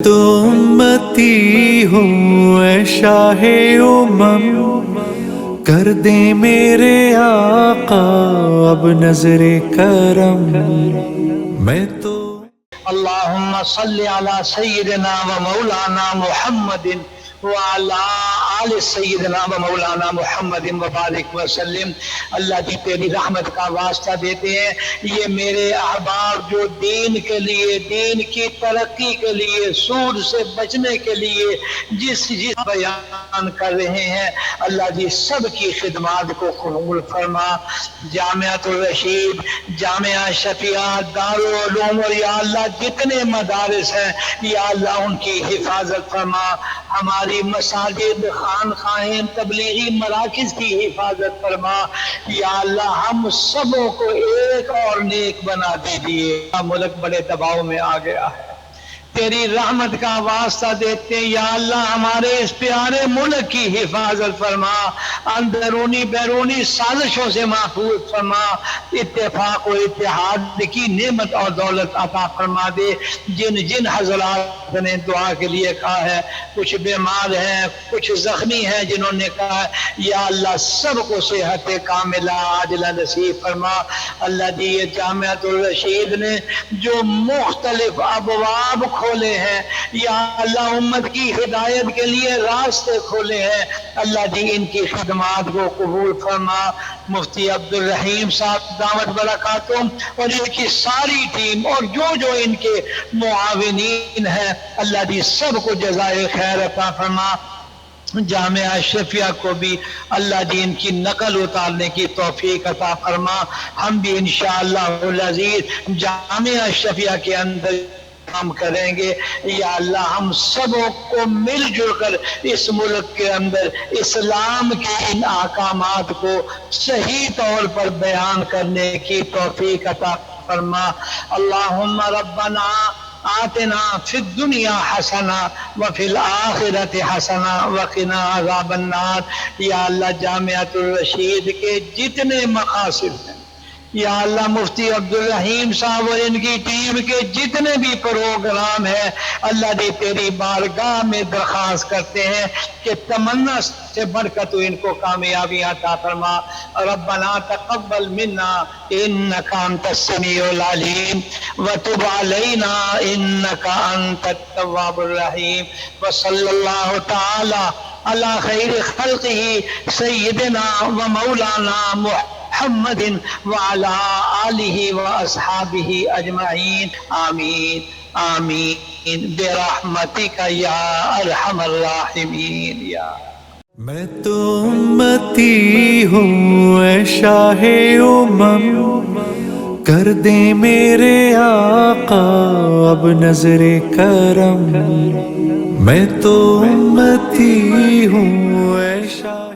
تو امتی ہوں اے شاہ امم، کر دیں میرے آقا اب نظر کرم۔ میں تو اللہم صلی علی سیدنا و مولانا محمد وعلی آل سیدنا و مولانا محمد وبارک وسلم۔ اللہ کی تیری رحمت کا واسطہ دیتے ہیں، یہ میرے احباب جو دین کے لیے، دین کی ترقی کے لیے، سود سے بچنے کے لیے جس بیان کر رہے ہیں، اللہ جی سب کی خدمات کو قبول فرما۔ جامعۃ الرشید، جامعہ شفیع، دارالعلوم اور یا اللہ جتنے مدارس ہیں یا اللہ ان کی حفاظت فرما۔ ہماری مساجد، خانقاہیں، تبلیغی مراکز کی حفاظت فرما۔ یا اللہ ہم سبوں کو ایک اور نیک بنا دیجیے۔ ملک بڑے دباؤ میں آ گیا ہے، تیری رحمت کا واسطہ دیتے ہیں یا اللہ ہمارے اس پیارے ملک کی حفاظت فرما، اندرونی بیرونی سازشوں سے محفوظ فرما، اتفاق و اتحاد کی نعمت اور دولت عطا فرما دے۔ جن جن حضرات نے دعا کے لیے کہا ہے، کچھ بیمار ہیں، کچھ زخمی ہیں جنہوں نے کہا ہے، یا اللہ سب کو صحت کاملہ عاجلہ نصیب فرما۔ اللہ جی یہ جامعۃ الرشید نے جو مختلف ابواب کھولے ہیں یا اللہ امت کی ہدایت کے لیے راستے کھولے ہیں، اللہ جی ان کی خدمات کو قبول فرما۔ مفتی عبدالرحیم صاحب دامت برکاتہم اور ان کی ساری ٹیم اور جو ان کے معاونین ہیں، اللہ جی سب کو جزائے خیر عطا فرما۔ جامعہ شفیع کو بھی اللہ جی ان کی نقل اتارنے کی توفیق عطا فرما۔ ہم بھی انشاءاللہ العزیز جامعہ شفیع کے اندر کام کریں گے یا اللہ ہم سبوں کو مل جل کر اس ملک کے اندر اسلام کے ان احکامات کو صحیح طور پر بیان کرنے کی توفیق عطا فرما۔ اللہم ربنا آتنا فی الدنیا حسنہ وفی الآخرۃ حسنہ وقنا عذاب النار۔ یا اللہ جامعۃ الرشید کے جتنے مقاصد ہیں یا اللہ مفتی عبدالرحیم صاحب اور ان کی ٹیم کے جتنے بھی پروگرام ہیں، اللہ دی تیری بارگاہ میں درخواست کرتے ہیں کہ تمنا سے بڑھ کر تو ان کو کامیابی عطا فرما۔ ربنا تقبل منا انک انت السمیع العلیم وتب علینا انک انت التواب الرحیم۔ وصلی اللہ تعالی علی خیر خلقہ سیدنا و مولانا محمد وعلى آلہ واصحابہ اجمعین آمین آمین برحمتک یا ارحم الراحمین۔ یا میں تو امتی ہوں اے شاہ امم، کر دیں میرے آقا اب نظر کرم۔ میں تو امتی ہوں اے شاہ